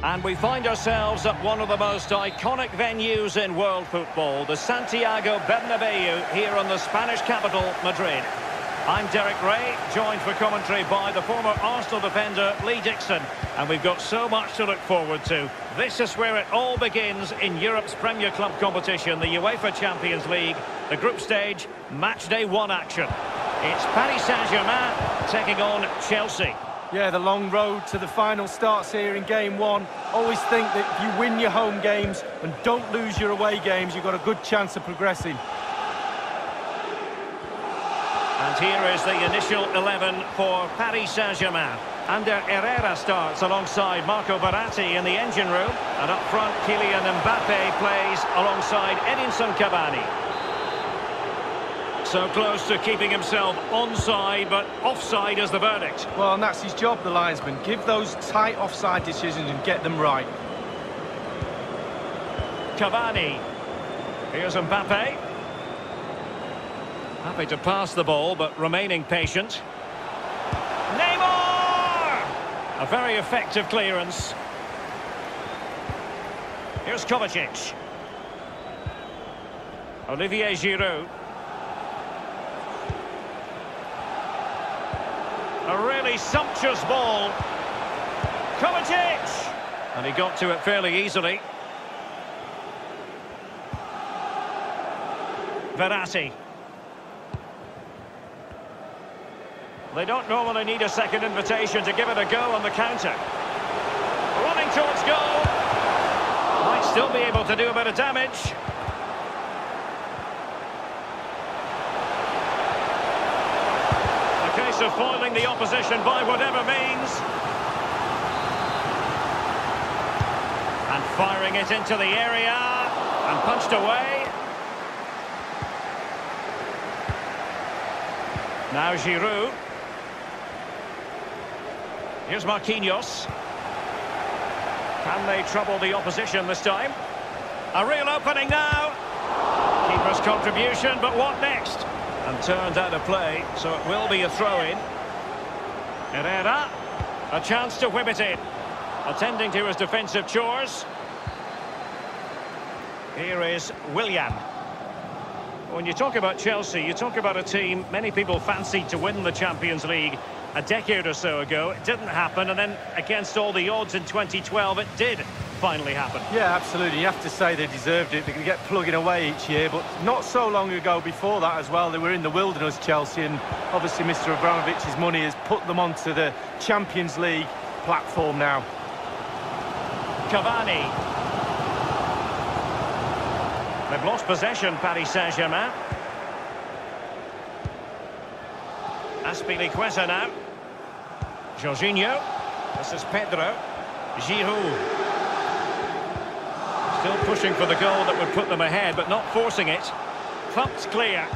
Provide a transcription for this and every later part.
And we find ourselves at one of the most iconic venues in world football, the Santiago Bernabeu, here in the Spanish capital, Madrid. I'm Derek Ray, joined for commentary by the former Arsenal defender Lee Dixon. And we've got so much to look forward to. This is where it all begins in Europe's Premier Club competition, the UEFA Champions League, the group stage, match day 1 action. It's Paris Saint-Germain taking on Chelsea. Yeah, the long road to the final starts here in game 1. Always think that if you win your home games and don't lose your away games, you've got a good chance of progressing. And here is the initial 11 for Paris Saint-Germain. Ander Herrera starts alongside Marco Verratti in the engine room. And up front, Kylian Mbappe plays alongside Edinson Cavani. So close to keeping himself onside, but offside is the verdict. Well, and that's his job, the linesman. Give those tight offside decisions and get them right. Cavani. Here's Mbappe. Happy to pass the ball, but remaining patient. Neymar! A very effective clearance. Here's Kovacic. Olivier Giroud. A really sumptuous ball. Kovacic! And he got to it fairly easily. Verratti. They don't normally need a second invitation to give it a go on the counter. Running towards goal. Might still be able to do a bit of damage. A case of foiling the opposition by whatever means. And firing it into the area. And punched away. Now Giroud. Here's Marquinhos. Can they trouble the opposition this time? A real opening now. Keeper's contribution, but what next? And turned out of play, so it will be a throw-in. Herrera, a chance to whip it in. Attending to his defensive chores. Here is Willian. When you talk about Chelsea, you talk about a team many people fancied to win the Champions League a decade or so ago. It didn't happen, and then against all the odds in 2012, it did finally happen. Yeah, absolutely. You have to say they deserved it. They can get plugging away each year, but not so long ago before that as well, they were in the wilderness, Chelsea, and obviously Mr. Abramovich's money has put them onto the Champions League platform now. Cavani. They've lost possession, Paris Saint-Germain. Azpilicueta now. Jorginho. This is Pedro. Giroud. Still pushing for the goal that would put them ahead, but not forcing it. Thumped clear.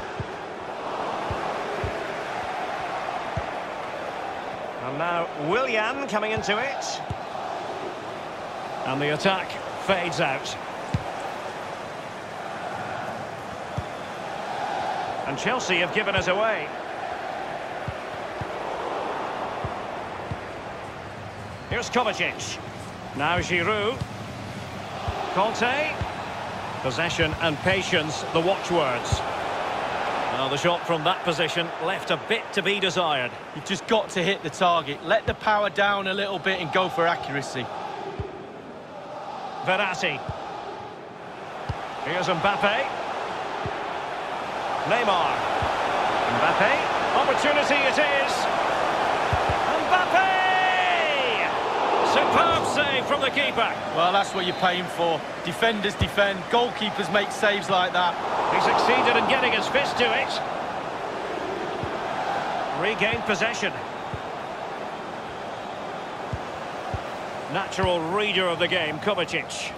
And now Willian coming into it. And the attack fades out. And Chelsea have given us away. Here's Kovacic. Now Giroud. Conte. Possession and patience, the watchwords. Now the shot from that position left a bit to be desired. You've just got to hit the target. Let the power down a little bit and go for accuracy. Verratti. Here's Mbappe. Neymar. Mbappe. Opportunity it is. Mbappe! Superb save from the keeper. Well, that's what you're paying for. Defenders defend, goalkeepers make saves like that. He succeeded in getting his fist to it. Regained possession. Natural reader of the game, Kovacic.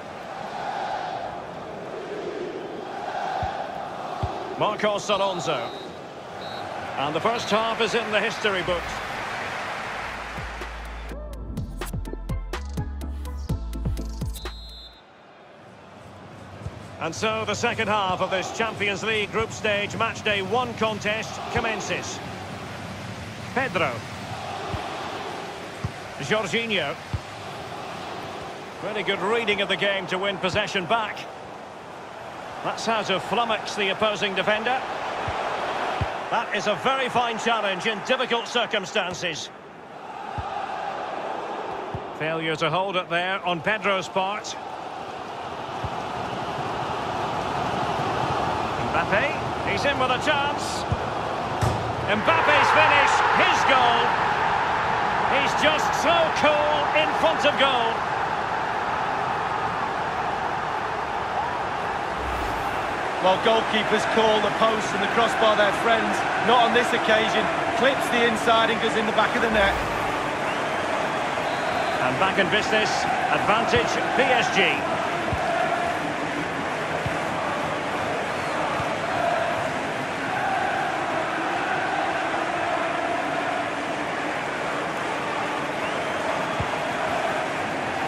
Marcos Alonso. And the first half is in the history books. And so the second half of this Champions League group stage match day 1 contest commences. Pedro. Jorginho. Really good reading of the game to win possession back. That's how to flummox the opposing defender. That is a very fine challenge in difficult circumstances. Failure to hold it there on Pedro's part. Mbappe, he's in with a chance. Mbappe's finish, his goal. He's just so cool in front of goal. Well, goalkeepers call the post and the crossbar their friends. Not on this occasion. Clips the inside and goes in the back of the net. And back in business, advantage PSG.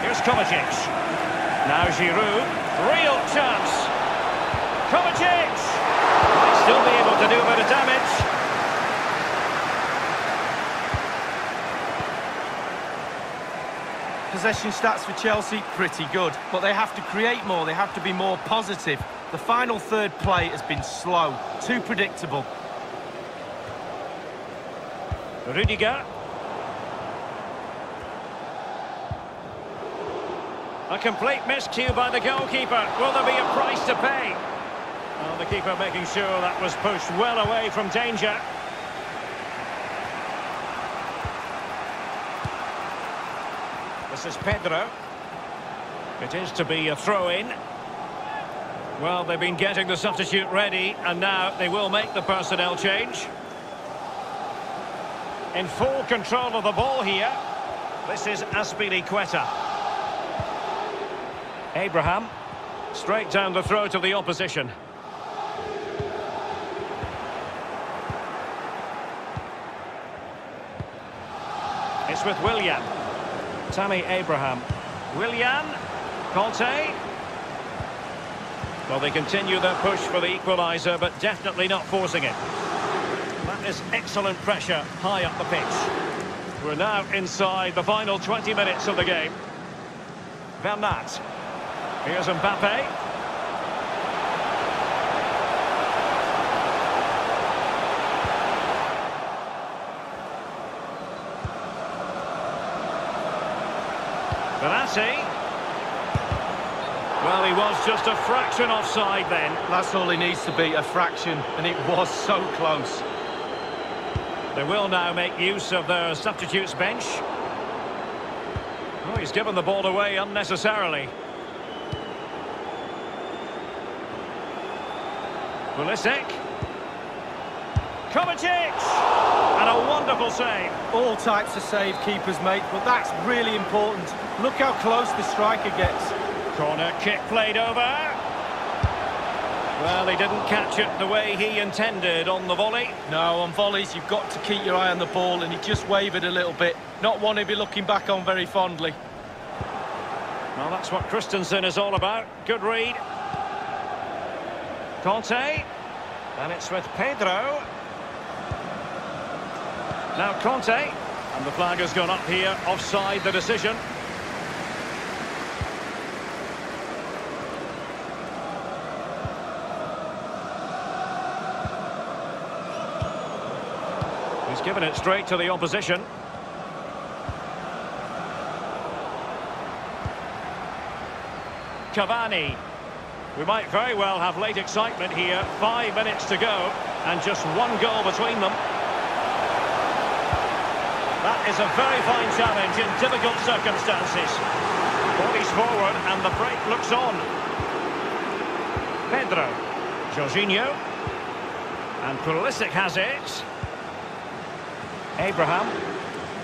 Here's Kovacic. Now Giroud, real chance. Kovacic! Might still be able to do a bit of damage. Possession stats for Chelsea, pretty good. But they have to create more, they have to be more positive. The final third play has been slow, too predictable. Rudiger. A complete miscue by the goalkeeper. Will there be a price to pay? Well, the keeper making sure that was pushed well away from danger. This is Pedro. It is to be a throw-in. Well, they've been getting the substitute ready, and now they will make the personnel change. In full control of the ball here. This is Azpilicueta. Abraham. Straight down the throat of the opposition. It's with Willian. Tammy Abraham. Willian. Conte. Well, they continue their push for the equaliser, but definitely not forcing it. That is excellent pressure high up the pitch. We're now inside the final 20 minutes of the game. Bernat. Here's Mbappe. Benassi. Well, he was just a fraction offside then. That's all he needs to be, a fraction, and it was so close. They will now make use of their substitutes bench. Oh, he's given the ball away unnecessarily. Pulisic. Kovacic! And a wonderful save. All types of save keepers make, but that's really important. Look how close the striker gets. Corner kick played over. Well, he didn't catch it the way he intended on the volley. No, on volleys you've got to keep your eye on the ball, and he just wavered a little bit. Not one he'll be looking back on very fondly. Well, that's what Christensen is all about. Good read. Conte. And it's with Pedro. Now Conte. And the flag has gone up here, offside the decision. He's given it straight to the opposition. Cavani. We might very well have late excitement here. 5 minutes to go, and just one goal between them. That is a very fine challenge in difficult circumstances. Bodies forward, and the break looks on. Pedro. Jorginho. And Pulisic has it. Abraham.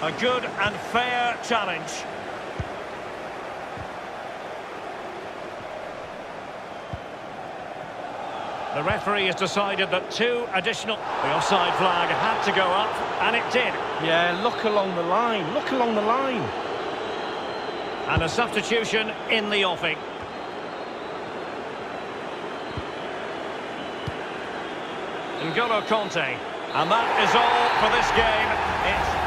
A good and fair challenge. The referee has decided that 2 additional... The offside flag had to go up, and it did. Yeah, look along the line. Look along the line. And a substitution in the offing. N'Golo Conte. And that is all for this game. It's